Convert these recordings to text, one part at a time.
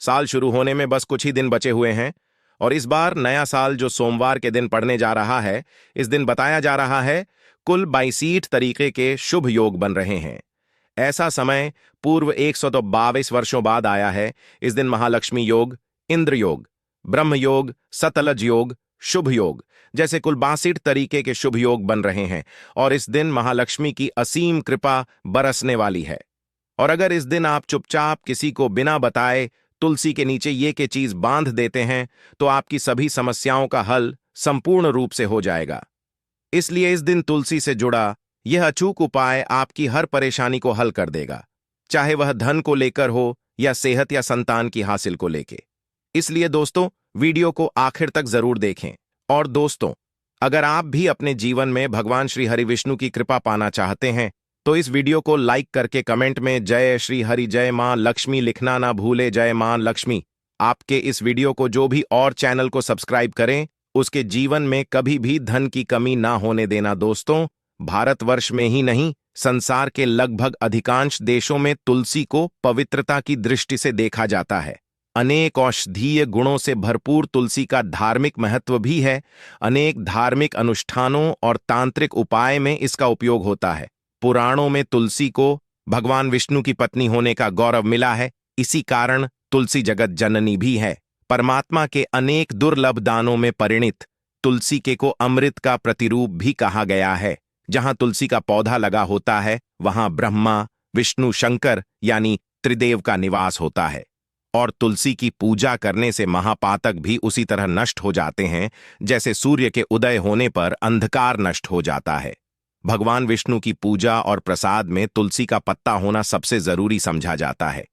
साल शुरू होने में बस कुछ ही दिन बचे हुए हैं और इस बार नया साल जो सोमवार के दिन पड़ने जा रहा है, इस दिन बताया जा रहा है कुल 22 तरीके के शुभ योग बन रहे हैं। ऐसा समय पूर्व 122 वर्षों बाद आया है। इस दिन महालक्ष्मी योग, इंद्र योग, ब्रह्म योग, सतलज योग, शुभ योग जैसे कुल 62 तरीके के शुभ योग बन रहे हैं और इस दिन महालक्ष्मी की असीम कृपा बरसने वाली है। और अगर इस दिन आप चुपचाप किसी को बिना बताए तुलसी के नीचे ये के चीज बांध देते हैं तो आपकी सभी समस्याओं का हल संपूर्ण रूप से हो जाएगा। इसलिए इस दिन तुलसी से जुड़ा यह अचूक उपाय आपकी हर परेशानी को हल कर देगा, चाहे वह धन को लेकर हो या सेहत या संतान की हासिल को लेकर। इसलिए दोस्तों, वीडियो को आखिर तक जरूर देखें। और दोस्तों, अगर आप भी अपने जीवन में भगवान श्री हरि विष्णु की कृपा पाना चाहते हैं तो इस वीडियो को लाइक करके कमेंट में जय श्री हरि जय मां लक्ष्मी लिखना ना भूले। जय मां लक्ष्मी। आपके इस वीडियो को जो भी और चैनल को सब्सक्राइब करें उसके जीवन में कभी भी धन की कमी ना होने देना। दोस्तों, भारतवर्ष में ही नहीं, संसार के लगभग अधिकांश देशों में तुलसी को पवित्रता की दृष्टि से देखा जाता है। अनेक औषधीय गुणों से भरपूर तुलसी का धार्मिक महत्व भी है। अनेक धार्मिक अनुष्ठानों और तांत्रिक उपाय में इसका उपयोग होता है। पुराणों में तुलसी को भगवान विष्णु की पत्नी होने का गौरव मिला है। इसी कारण तुलसी जगत जननी भी है। परमात्मा के अनेक दुर्लभ दानों में परिणित तुलसी के को अमृत का प्रतिरूप भी कहा गया है। जहां तुलसी का पौधा लगा होता है वहां ब्रह्मा, विष्णु, शंकर यानी त्रिदेव का निवास होता है। और तुलसी की पूजा करने से महापातक भी उसी तरह नष्ट हो जाते हैं जैसे सूर्य के उदय होने पर अंधकार नष्ट हो जाता है। भगवान विष्णु की पूजा और प्रसाद में तुलसी का पत्ता होना सबसे जरूरी समझा जाता है,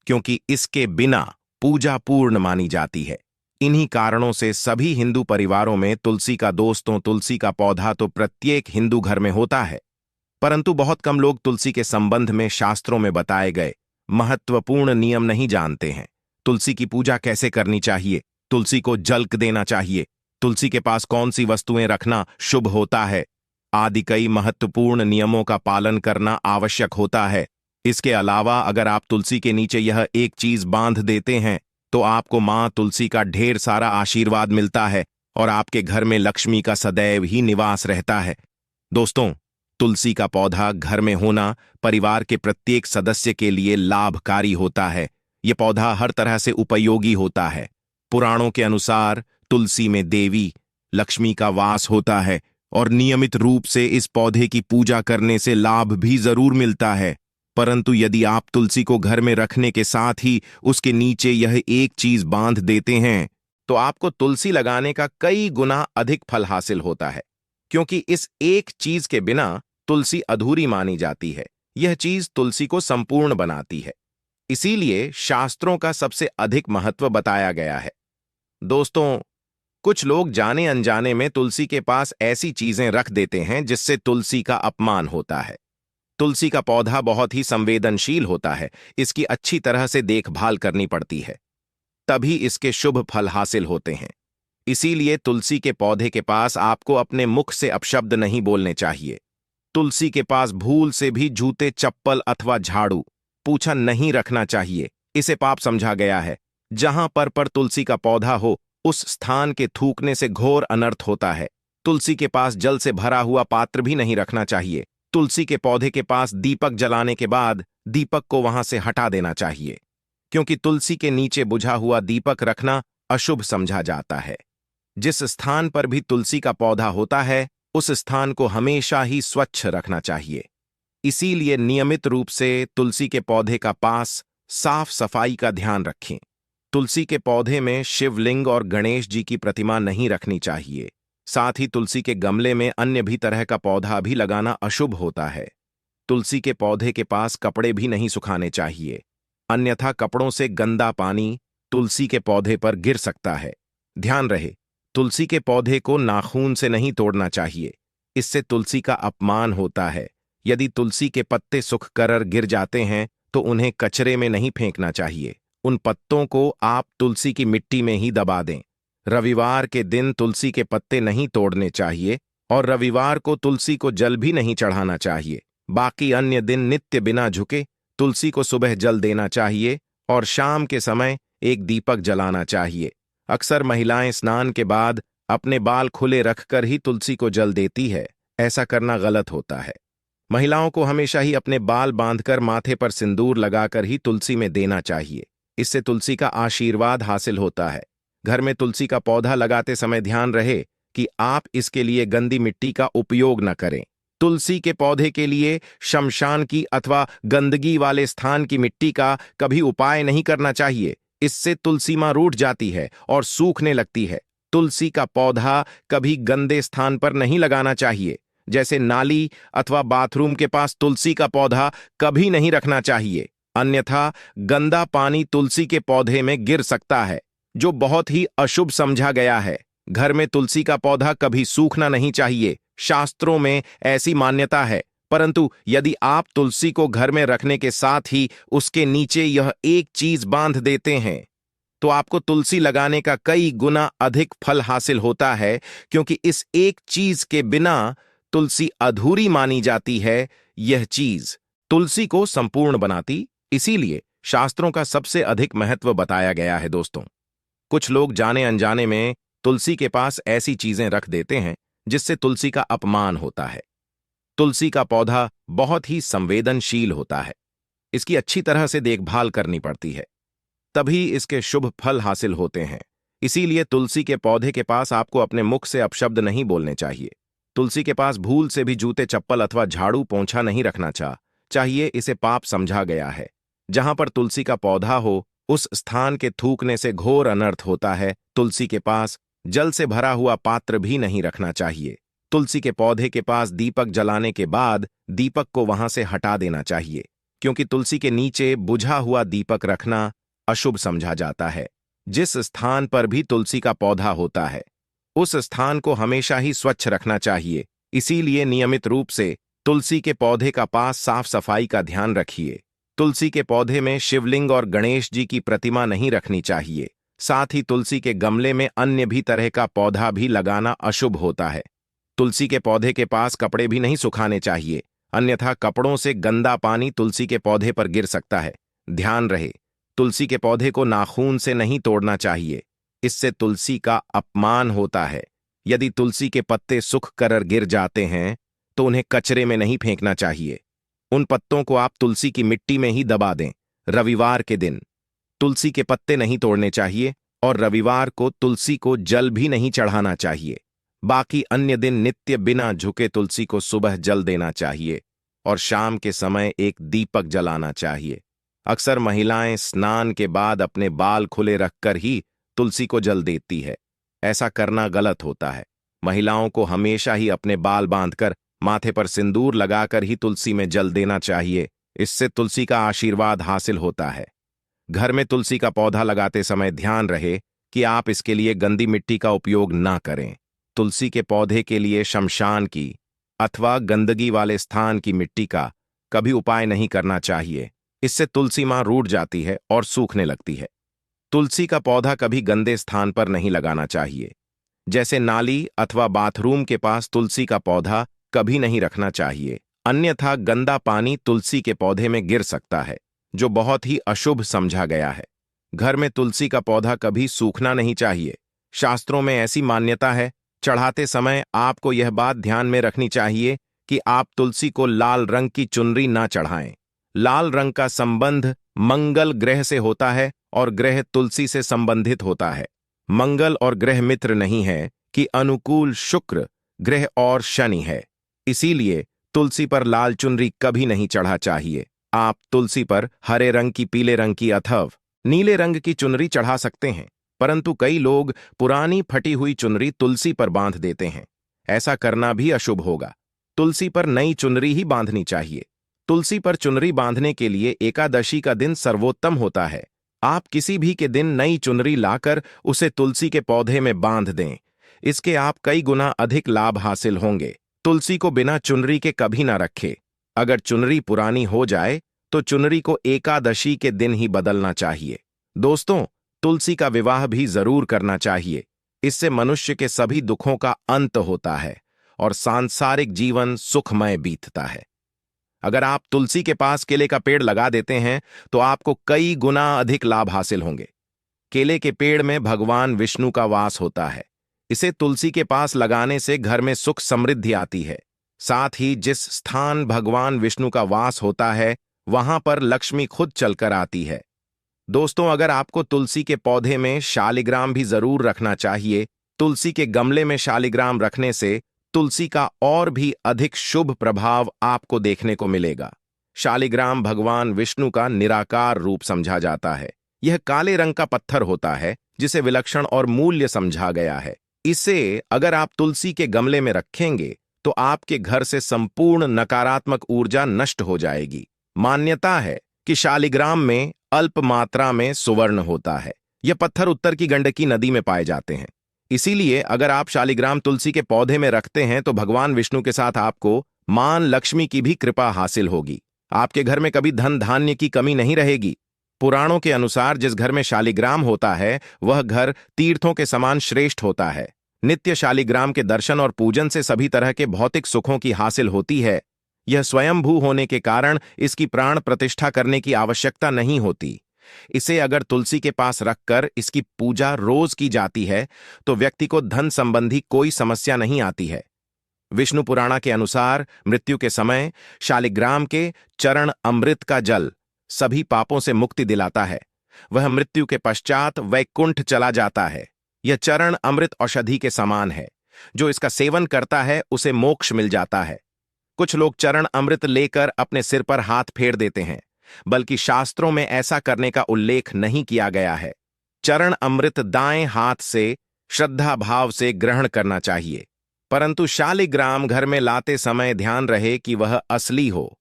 क्योंकि इसके बिना पूजा पूर्ण मानी जाती है। इन्हीं कारणों से सभी हिंदू परिवारों में तुलसी का पौधा तो प्रत्येक हिंदू घर में होता है। परंतु बहुत कम लोग तुलसी के संबंध में शास्त्रों में बताए गए महत्वपूर्ण नियम नहीं जानते हैं। तुलसी की पूजा कैसे करनी चाहिए, तुलसी को जल देना चाहिए, तुलसी के पास कौन सी वस्तुएं रखना शुभ होता है आदि कई महत्वपूर्ण नियमों का पालन करना आवश्यक होता है। इसके अलावा अगर आप तुलसी के नीचे यह एक चीज बांध देते हैं तो आपको मां तुलसी का ढेर सारा आशीर्वाद मिलता है और आपके घर में लक्ष्मी का सदैव ही निवास रहता है। दोस्तों, तुलसी का पौधा घर में होना परिवार के प्रत्येक सदस्य के लिए लाभकारी होता है। यह पौधा हर तरह से उपयोगी होता है। पुराणों के अनुसार तुलसी में देवी लक्ष्मी का वास होता है और नियमित रूप से इस पौधे की पूजा करने से लाभ भी जरूर मिलता है। परंतु यदि आप तुलसी को घर में रखने के साथ ही उसके नीचे यह एक चीज बांध देते हैं तो आपको तुलसी लगाने का कई गुना अधिक फल हासिल होता है, क्योंकि इस एक चीज के बिना तुलसी अधूरी मानी जाती है। यह चीज तुलसी को संपूर्ण बनाती है। इसीलिए शास्त्रों का सबसे अधिक महत्व बताया गया है। दोस्तों, कुछ लोग जाने अनजाने में तुलसी के पास ऐसी चीजें रख देते हैं जिससे तुलसी का अपमान होता है। तुलसी का पौधा बहुत ही संवेदनशील होता है। इसकी अच्छी तरह से देखभाल करनी पड़ती है, तभी इसके शुभ फल हासिल होते हैं। इसीलिए तुलसी के पौधे के पास आपको अपने मुख से अपशब्द नहीं बोलने चाहिए। तुलसी के पास भूल से भी जूते, चप्पल अथवा झाड़ू, पूछा नहीं रखना चाहिए। इसे पाप समझा गया है। जहां पर तुलसी का पौधा हो उस स्थान के थूकने से घोर अनर्थ होता है। तुलसी के पास जल से भरा हुआ पात्र भी नहीं रखना चाहिए। तुलसी के पौधे के पास दीपक जलाने के बाद दीपक को वहां से हटा देना चाहिए, क्योंकि तुलसी के नीचे बुझा हुआ दीपक रखना अशुभ समझा जाता है। जिस स्थान पर भी तुलसी का पौधा होता है उस स्थान को हमेशा ही स्वच्छ रखना चाहिए। इसीलिए नियमित रूप से तुलसी के पौधे का पास साफ सफाई का ध्यान रखें। तुलसी के पौधे में शिवलिंग और गणेश जी की प्रतिमा नहीं रखनी चाहिए। साथ ही तुलसी के गमले में अन्य भी तरह का पौधा भी लगाना अशुभ होता है। तुलसी के पौधे के पास कपड़े भी नहीं सुखाने चाहिए, अन्यथा कपड़ों से गंदा पानी तुलसी के पौधे पर गिर सकता है। ध्यान रहे, तुलसी के पौधे को नाखून से नहीं तोड़ना चाहिए, इससे तुलसी का अपमान होता है। यदि तुलसी के पत्ते सूख कर गिर जाते हैं तो उन्हें कचरे में नहीं फेंकना चाहिए। उन पत्तों को आप तुलसी की मिट्टी में ही दबा दें। रविवार के दिन तुलसी के पत्ते नहीं तोड़ने चाहिए और रविवार को तुलसी को जल भी नहीं चढ़ाना चाहिए। बाकी अन्य दिन नित्य बिना झुके तुलसी को सुबह जल देना चाहिए और शाम के समय एक दीपक जलाना चाहिए। अक्सर महिलाएं स्नान के बाद अपने बाल खुले रखकर ही तुलसी को जल देती है। ऐसा करना गलत होता है। महिलाओं को हमेशा ही अपने बाल बांधकर माथे पर सिंदूर लगाकर ही तुलसी में देना चाहिए। इससे तुलसी का आशीर्वाद हासिल होता है। घर में तुलसी का पौधा लगाते समय ध्यान रहे कि आप इसके लिए गंदी मिट्टी का उपयोग न करें। तुलसी के पौधे के लिए शमशान की अथवा गंदगी वाले स्थान की मिट्टी का कभी उपाय नहीं करना चाहिए। इससे तुलसी मां रूठ जाती है और सूखने लगती है। तुलसी का पौधा कभी गंदे स्थान पर नहीं लगाना चाहिए, जैसे नाली अथवा बाथरूम के पास तुलसी का पौधा कभी नहीं रखना चाहिए, अन्यथा गंदा पानी तुलसी के पौधे में गिर सकता है, जो बहुत ही अशुभ समझा गया है। घर में तुलसी का पौधा कभी सूखना नहीं चाहिए। शास्त्रों में ऐसी मान्यता है, परंतु यदि आप तुलसी को घर में रखने के साथ ही उसके नीचे यह एक चीज बांध देते हैं, तो आपको तुलसी लगाने का कई गुना अधिक फल हासिल होता है, क्योंकि इस एक चीज के बिना तुलसी अधूरी मानी जाती है। यह चीज तुलसी को संपूर्ण बनाती, इसीलिए शास्त्रों का सबसे अधिक महत्व बताया गया है। दोस्तों, कुछ लोग जाने अनजाने में तुलसी के पास ऐसी चीजें रख देते हैं जिससे तुलसी का अपमान होता है। तुलसी का पौधा बहुत ही संवेदनशील होता है। इसकी अच्छी तरह से देखभाल करनी पड़ती है, तभी इसके शुभ फल हासिल होते हैं। इसीलिए तुलसी के पौधे के पास आपको अपने मुख से अपशब्द नहीं बोलने चाहिए। तुलसी के पास भूल से भी जूते चप्पल अथवा झाड़ू पोंछा नहीं रखना चाहिए। इसे पाप समझा गया है। जहां पर तुलसी का पौधा हो, उस स्थान के थूकने से घोर अनर्थ होता है। तुलसी के पास जल से भरा हुआ पात्र भी नहीं रखना चाहिए। तुलसी के पौधे के पास दीपक जलाने के बाद दीपक को वहां से हटा देना चाहिए, क्योंकि तुलसी के नीचे बुझा हुआ दीपक रखना अशुभ समझा जाता है। जिस स्थान पर भी तुलसी का पौधा होता है, उस स्थान को हमेशा ही स्वच्छ रखना चाहिए। इसीलिए नियमित रूप से तुलसी के पौधे का पास साफ सफाई का ध्यान रखिए। तुलसी के पौधे में शिवलिंग और गणेश जी की प्रतिमा नहीं रखनी चाहिए। साथ ही तुलसी के गमले में अन्य भी तरह का पौधा भी लगाना अशुभ होता है। तुलसी के पौधे के पास कपड़े भी नहीं सुखाने चाहिए, अन्यथा कपड़ों से गंदा पानी तुलसी के पौधे पर गिर सकता है। ध्यान रहे, तुलसी के पौधे को नाखून से नहीं तोड़ना चाहिए। इससे तुलसी का अपमान होता है। यदि तुलसी के पत्ते सूख कर गिर जाते हैं तो उन्हें कचरे में नहीं फेंकना चाहिए। उन पत्तों को आप तुलसी की मिट्टी में ही दबा दें। रविवार के दिन तुलसी के पत्ते नहीं तोड़ने चाहिए और रविवार को तुलसी को जल भी नहीं चढ़ाना चाहिए। बाकी अन्य दिन नित्य बिना झुके तुलसी को सुबह जल देना चाहिए और शाम के समय एक दीपक जलाना चाहिए। अक्सर महिलाएं स्नान के बाद अपने बाल खुले रखकर ही तुलसी को जल देती है। ऐसा करना गलत होता है। महिलाओं को हमेशा ही अपने बाल बांधकर माथे पर सिंदूर लगाकर ही तुलसी में जल देना चाहिए। इससे तुलसी का आशीर्वाद हासिल होता है। घर में तुलसी का पौधा लगाते समय ध्यान रहे कि आप इसके लिए गंदी मिट्टी का उपयोग ना करें। तुलसी के पौधे के लिए शमशान की अथवा गंदगी वाले स्थान की मिट्टी का कभी उपाय नहीं करना चाहिए। इससे तुलसी मां रूठ जाती है और सूखने लगती है। तुलसी का पौधा कभी गंदे स्थान पर नहीं लगाना चाहिए, जैसे नाली अथवा बाथरूम के पास तुलसी का पौधा कभी नहीं रखना चाहिए, अन्यथा गंदा पानी तुलसी के पौधे में गिर सकता है, जो बहुत ही अशुभ समझा गया है। घर में तुलसी का पौधा कभी सूखना नहीं चाहिए। शास्त्रों में ऐसी मान्यता है। चढ़ाते समय आपको यह बात ध्यान में रखनी चाहिए कि आप तुलसी को लाल रंग की चुनरी ना चढ़ाएं। लाल रंग का संबंध मंगल ग्रह से होता है और ग्रह तुलसी से संबंधित होता है। मंगल और ग्रह मित्र नहीं है कि अनुकूल शुक्र ग्रह और शनि है। इसीलिए तुलसी पर लाल चुनरी कभी नहीं चढ़ा चाहिए। आप तुलसी पर हरे रंग की, पीले रंग की अथवा नीले रंग की चुनरी चढ़ा सकते हैं, परंतु कई लोग पुरानी फटी हुई चुनरी तुलसी पर बांध देते हैं। ऐसा करना भी अशुभ होगा। तुलसी पर नई चुनरी ही बांधनी चाहिए। तुलसी पर चुनरी बांधने के लिए एकादशी का दिन सर्वोत्तम होता है। आप किसी भी के दिन नई चुनरी लाकर उसे तुलसी के पौधे में बांध दें। इसके आप कई गुना अधिक लाभ हासिल होंगे। तुलसी को बिना चुनरी के कभी ना रखें। अगर चुनरी पुरानी हो जाए तो चुनरी को एकादशी के दिन ही बदलना चाहिए। दोस्तों, तुलसी का विवाह भी जरूर करना चाहिए। इससे मनुष्य के सभी दुखों का अंत होता है और सांसारिक जीवन सुखमय बीतता है। अगर आप तुलसी के पास केले का पेड़ लगा देते हैं तो आपको कई गुना अधिक लाभ हासिल होंगे। केले के पेड़ में भगवान विष्णु का वास होता है। इसे तुलसी के पास लगाने से घर में सुख समृद्धि आती है। साथ ही जिस स्थान भगवान विष्णु का वास होता है वहां पर लक्ष्मी खुद चलकर आती है। दोस्तों, अगर आपको तुलसी के पौधे में शालिग्राम भी जरूर रखना चाहिए। तुलसी के गमले में शालिग्राम रखने से तुलसी का और भी अधिक शुभ प्रभाव आपको देखने को मिलेगा। शालिग्राम भगवान विष्णु का निराकार रूप समझा जाता है। यह काले रंग का पत्थर होता है जिसे विलक्षण और मूल्य समझा गया है। इसे अगर आप तुलसी के गमले में रखेंगे तो आपके घर से संपूर्ण नकारात्मक ऊर्जा नष्ट हो जाएगी। मान्यता है कि शालिग्राम में अल्प मात्रा में सुवर्ण होता है। यह पत्थर उत्तर की गंडकी नदी में पाए जाते हैं। इसीलिए अगर आप शालिग्राम तुलसी के पौधे में रखते हैं तो भगवान विष्णु के साथ आपको मां लक्ष्मी की भी कृपा हासिल होगी। आपके घर में कभी धन धान्य की कमी नहीं रहेगी। पुराणों के अनुसार जिस घर में शालिग्राम होता है वह घर तीर्थों के समान श्रेष्ठ होता है। नित्य शालिग्राम के दर्शन और पूजन से सभी तरह के भौतिक सुखों की हासिल होती है। यह स्वयंभू होने के कारण इसकी प्राण प्रतिष्ठा करने की आवश्यकता नहीं होती। इसे अगर तुलसी के पास रखकर इसकी पूजा रोज की जाती है तो व्यक्ति को धन संबंधी कोई समस्या नहीं आती है। विष्णु पुराण के अनुसार मृत्यु के समय शालिग्राम के चरण अमृत का जल सभी पापों से मुक्ति दिलाता है। वह मृत्यु के पश्चात वैकुंठ चला जाता है। यह चरण अमृत औषधि के समान है। जो इसका सेवन करता है उसे मोक्ष मिल जाता है। कुछ लोग चरण अमृत लेकर अपने सिर पर हाथ फेर देते हैं, बल्कि शास्त्रों में ऐसा करने का उल्लेख नहीं किया गया है। चरण अमृत दाएं हाथ से श्रद्धा भाव से ग्रहण करना चाहिए, परंतु शालिग्राम घर में लाते समय ध्यान रहे कि वह असली हो।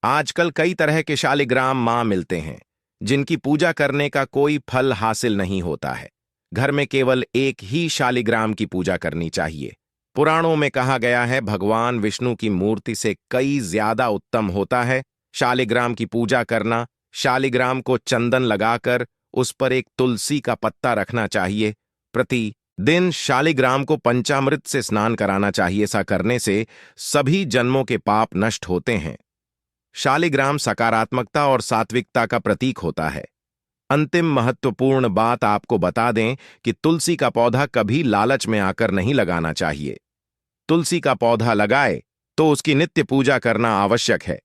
आजकल कई तरह के शालिग्राम मां मिलते हैं जिनकी पूजा करने का कोई फल हासिल नहीं होता है। घर में केवल एक ही शालिग्राम की पूजा करनी चाहिए। पुराणों में कहा गया है भगवान विष्णु की मूर्ति से कई ज्यादा उत्तम होता है शालिग्राम की पूजा करना। शालिग्राम को चंदन लगाकर उस पर एक तुलसी का पत्ता रखना चाहिए। प्रतिदिन शालिग्राम को पंचामृत से स्नान कराना चाहिए। ऐसा करने से सभी जन्मों के पाप नष्ट होते हैं। शालिग्राम सकारात्मकता और सात्विकता का प्रतीक होता है। अंतिम महत्वपूर्ण बात आपको बता दें कि तुलसी का पौधा कभी लालच में आकर नहीं लगाना चाहिए। तुलसी का पौधा लगाए तो उसकी नित्य पूजा करना आवश्यक है।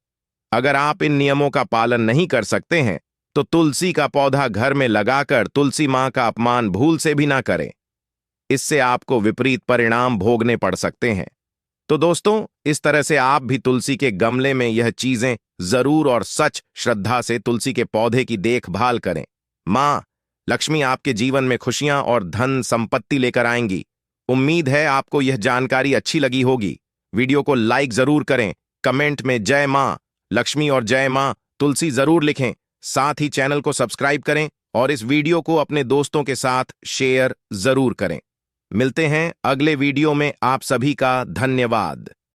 अगर आप इन नियमों का पालन नहीं कर सकते हैं तो तुलसी का पौधा घर में लगाकर तुलसी मां का अपमान भूल से भी ना करें। इससे आपको विपरीत परिणाम भोगने पड़ सकते हैं। तो दोस्तों, इस तरह से आप भी तुलसी के गमले में यह चीजें जरूर और सच श्रद्धा से तुलसी के पौधे की देखभाल करें। मां लक्ष्मी आपके जीवन में खुशियां और धन संपत्ति लेकर आएंगी। उम्मीद है आपको यह जानकारी अच्छी लगी होगी। वीडियो को लाइक जरूर करें, कमेंट में जय मां लक्ष्मी और जय मां तुलसी जरूर लिखें। साथ ही चैनल को सब्सक्राइब करें और इस वीडियो को अपने दोस्तों के साथ शेयर जरूर करें। मिलते हैं अगले वीडियो में। आप सभी का धन्यवाद।